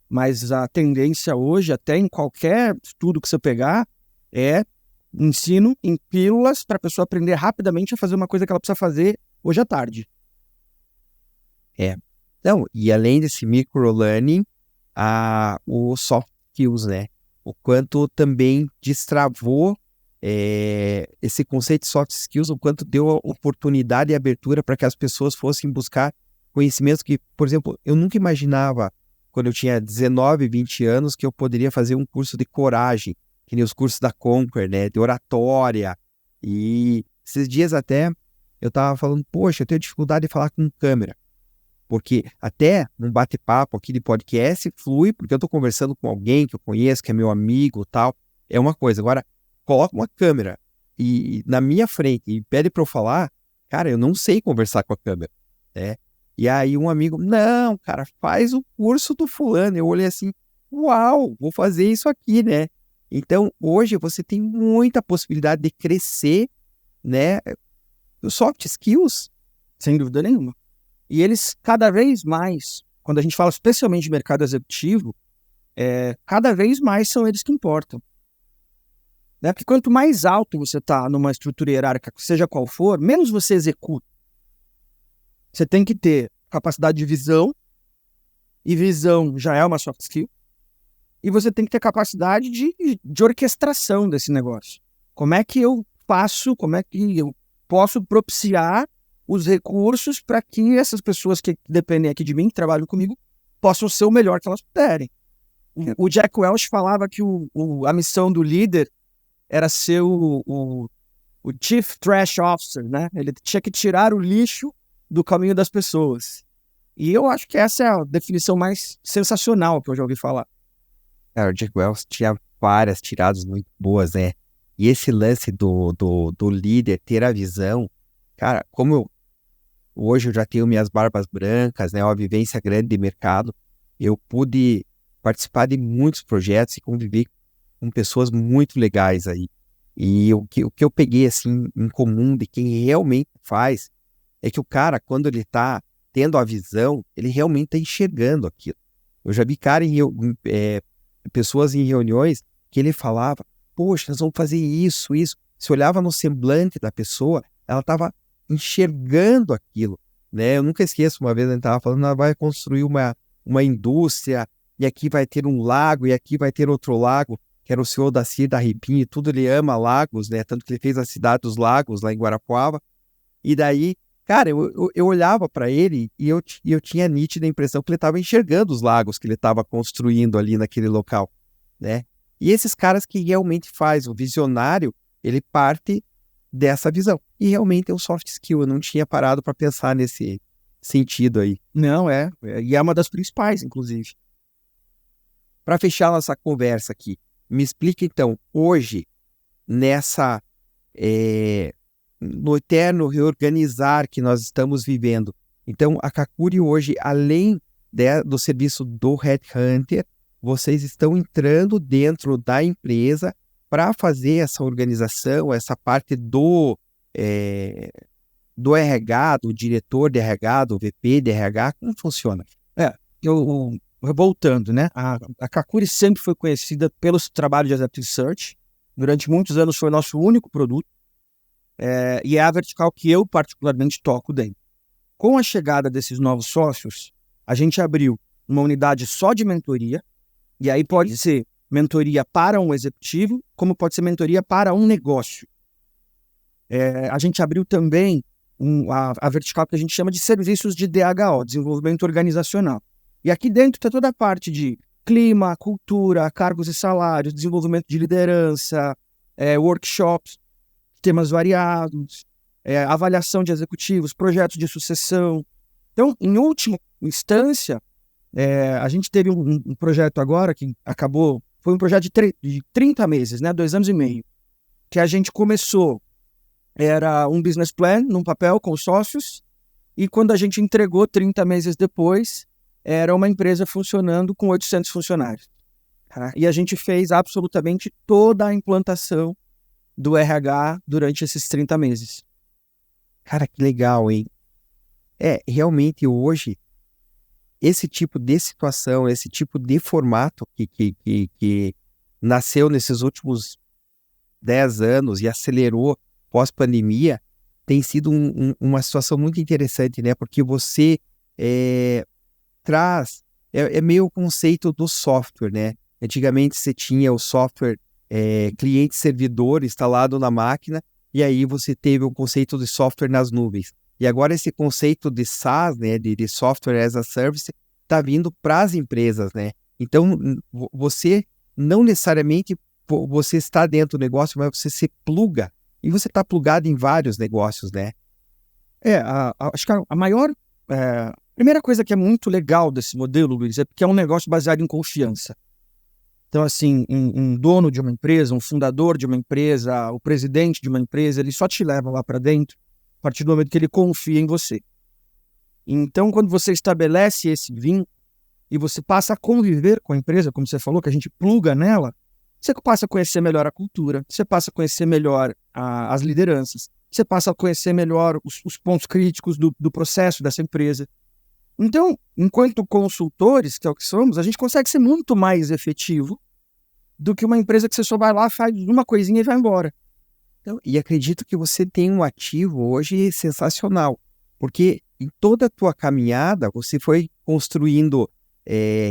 Mas a tendência hoje, até em qualquer estudo que você pegar, é ensino em pílulas para a pessoa aprender rapidamente a fazer uma coisa que ela precisa fazer hoje à tarde. Então, e além desse microlearning, o soft skills, né? O quanto também destravou esse conceito de soft skills, o quanto deu oportunidade e abertura para que as pessoas fossem buscar conhecimentos que, por exemplo, eu nunca imaginava, quando eu tinha 19, 20 anos, que eu poderia fazer um curso de coragem, que nem os cursos da Conquer, né? De oratória. E esses dias até eu estava falando, poxa, eu tenho dificuldade de falar com câmera. Porque até num bate-papo aqui de podcast flui, porque eu estou conversando com alguém que eu conheço, que é meu amigo e tal, é uma coisa. Agora, coloca uma câmera na minha frente e pede para eu falar, cara, eu não sei conversar com a câmera, né? E aí um amigo, não, cara, faz o curso do fulano. Eu olhei assim, uau, vou fazer isso aqui, né? Então, hoje você tem muita possibilidade de crescer, né? Os soft skills. Sem dúvida nenhuma. E eles, cada vez mais, quando a gente fala especialmente de mercado executivo, cada vez mais são eles que importam. Né? Porque quanto mais alto você está numa estrutura hierárquica, seja qual for, menos você executa. Você tem que ter capacidade de visão, e visão já é uma soft skill, e você tem que ter capacidade de orquestração desse negócio. Como é que eu faço, como é que eu posso propiciar os recursos para que essas pessoas que dependem aqui de mim, que trabalham comigo, possam ser o melhor que elas puderem. O Jack Welch falava que a missão do líder era ser o Chief Trash Officer, né? Ele tinha que tirar o lixo do caminho das pessoas. E eu acho que essa é a definição mais sensacional que eu já ouvi falar. O Jack Welch tinha várias tiradas muito boas, né? E esse lance do líder ter a visão, cara, hoje eu já tenho minhas barbas brancas, né? Uma vivência grande de mercado. Eu pude participar de muitos projetos e conviver com pessoas muito legais aí. E o que eu peguei, assim, em comum de quem realmente faz, é que o cara, quando ele tá tendo a visão, ele realmente tá enxergando aquilo. Eu já vi pessoas em reuniões que ele falava, poxa, nós vamos fazer isso. Se olhava no semblante da pessoa, ela tava enxergando aquilo, né? Eu nunca esqueço, uma vez a gente estava falando, ela vai construir uma indústria, e aqui vai ter um lago, e aqui vai ter outro lago, que era o senhor Dacir da Ripim, e tudo, ele ama lagos, né? Tanto que ele fez a Cidade dos Lagos, lá em Guarapuava, e daí, cara, eu olhava para ele, e eu tinha a nítida impressão que ele estava enxergando os lagos que ele estava construindo ali naquele local, né? E esses caras que realmente faz, o visionário, ele parte dessa visão. E realmente é um soft skill, eu não tinha parado para pensar sentido aí. Não, e é uma das principais, inclusive. Para fechar nossa conversa aqui, me explica então, hoje, nessa no eterno reorganizar que nós estamos vivendo. Então, a Kakuri hoje, além do serviço do Headhunter, vocês estão entrando dentro da empresa para fazer essa organização, essa parte do RH, do diretor de RH, do VP de RH, como funciona? Voltando, né? A Kakuri sempre foi conhecida pelos trabalhos de Executive Search. Durante muitos anos foi o nosso único produto. E é a vertical que eu particularmente toco dentro. Com a chegada desses novos sócios, a gente abriu uma unidade só de mentoria, e aí pode ser mentoria para um executivo, como pode ser mentoria para um negócio. A gente abriu também a vertical que a gente chama de serviços de DHO, desenvolvimento organizacional. E aqui dentro está toda a parte de clima, cultura, cargos e salários, desenvolvimento de liderança, workshops, temas variados, avaliação de executivos, projetos de sucessão. Então, em última instância, a gente teve um projeto agora que acabou, foi um projeto de 30 meses, né, 2 anos e meio, que a gente começou, era um business plan num papel com sócios, e quando a gente entregou 30 meses depois, era uma empresa funcionando com 800 funcionários. Tá? E a gente fez absolutamente toda a implantação do RH durante esses 30 meses. Cara, que legal, hein? Realmente hoje, esse tipo de situação, esse tipo de formato que nasceu nesses últimos 10 anos e acelerou pós-pandemia, tem sido uma situação muito interessante, né? Porque você traz, meio o conceito do software, né? Antigamente você tinha o software cliente-servidor instalado na máquina, e aí você teve o conceito de software nas nuvens. E agora esse conceito de SaaS, né, de Software as a Service, está vindo para as empresas, né? Então, você não necessariamente você está dentro do negócio, mas você se pluga, e você está plugado em vários negócios, né? Acho que a maior... primeira coisa que é muito legal desse modelo, Luiz, é porque é um negócio baseado em confiança. Então, assim, um dono de uma empresa, um fundador de uma empresa, o presidente de uma empresa, ele só te leva lá para dentro a partir do momento que ele confia em você. Então, quando você estabelece esse vínculo e você passa a conviver com a empresa, como você falou, que a gente pluga nela, você passa a conhecer melhor a cultura, você passa a conhecer melhor as lideranças, você passa a conhecer melhor os pontos críticos do processo dessa empresa. Então, enquanto consultores, que é o que somos, a gente consegue ser muito mais efetivo do que uma empresa que você só vai lá, faz uma coisinha e vai embora. Então, e acredito que você tem um ativo hoje sensacional, porque em toda a tua caminhada, você foi construindo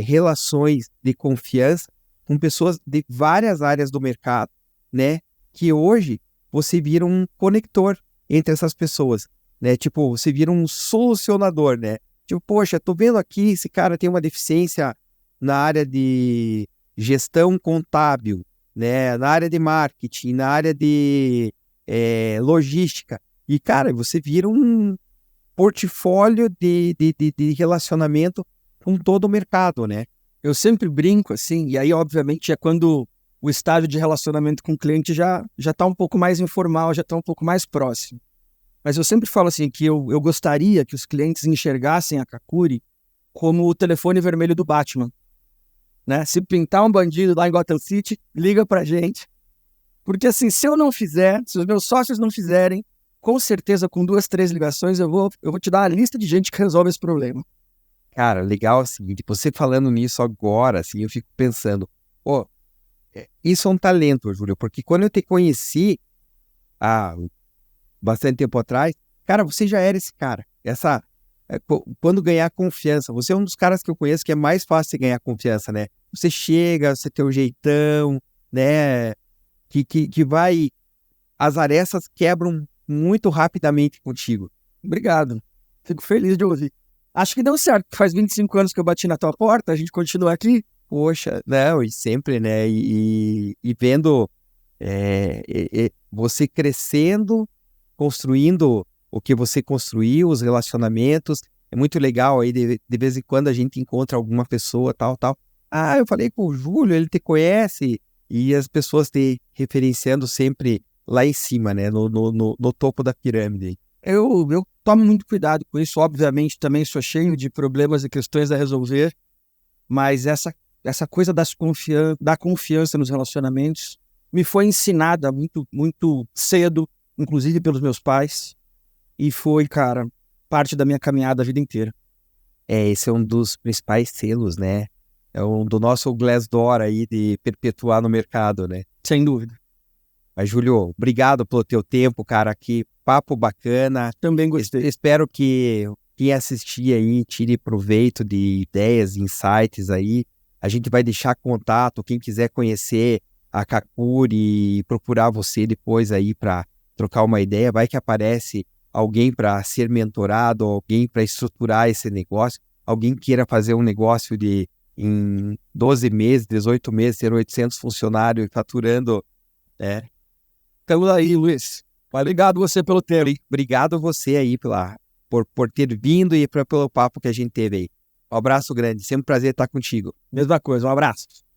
relações de confiança com pessoas de várias áreas do mercado, né? Que hoje você vira um conector entre essas pessoas, né? Tipo, você vira um solucionador, né? Tipo, poxa, tô vendo aqui, esse cara tem uma deficiência na área de gestão contábil, né? Na área de marketing, na área de logística. E, cara, você vira um portfólio de relacionamento com todo o mercado, né? Eu sempre brinco, assim, e aí, obviamente, é quando o estágio de relacionamento com o cliente já está um pouco mais informal, já está um pouco mais próximo. Mas eu sempre falo assim, que eu gostaria que os clientes enxergassem a Kakuri como o telefone vermelho do Batman. Né? Se pintar um bandido lá em Gotham City, liga pra gente. Porque assim, se eu não fizer, se os meus sócios não fizerem, com certeza com 2, 3 ligações eu vou te dar a lista de gente que resolve esse problema. Cara, legal assim, você falando nisso agora, assim, eu fico pensando, isso é um talento, Júlio, porque quando eu te conheci há bastante tempo atrás, cara, você já era esse cara. Quando ganhar confiança, você é um dos caras que eu conheço que é mais fácil de ganhar confiança, né? Você chega, você tem um jeitão, né? Que vai... As arestas quebram muito rapidamente contigo. Obrigado. Fico feliz de ouvir. Acho que deu certo. Faz 25 anos que eu bati na tua porta, a gente continua aqui. Poxa, não, e sempre, né? E vendo você crescendo, construindo o que você construiu, os relacionamentos, é muito legal aí, de vez em quando a gente encontra alguma pessoa, tal, tal. Ah, eu falei com o Júlio, ele te conhece, e as pessoas te referenciando sempre lá em cima, né, no topo da pirâmide. Eu tomo muito cuidado com isso, obviamente também sou cheio de problemas e questões a resolver, mas essa coisa da confiança nos relacionamentos me foi ensinada muito, muito cedo, inclusive pelos meus pais, e foi, cara, parte da minha caminhada a vida inteira. Esse é um dos principais selos, né? É um do nosso Glassdoor aí de perpetuar no mercado, né? Sem dúvida. Mas, Júlio, obrigado pelo teu tempo, cara. Que papo bacana. Também gostei. Espero que quem assistir aí tire proveito de ideias, insights aí. A gente vai deixar contato. Quem quiser conhecer a Kakuri e procurar você depois aí para trocar uma ideia, vai que aparece alguém para ser mentorado, alguém para estruturar esse negócio, alguém queira fazer um negócio de em 12 meses, 18 meses, ter 800 funcionários e faturando, né? Estamos aí, Luiz. Obrigado você pelo tempo. Obrigado você aí por ter vindo e pelo papo que a gente teve aí. Um abraço grande, sempre um prazer estar contigo. Mesma coisa, um abraço.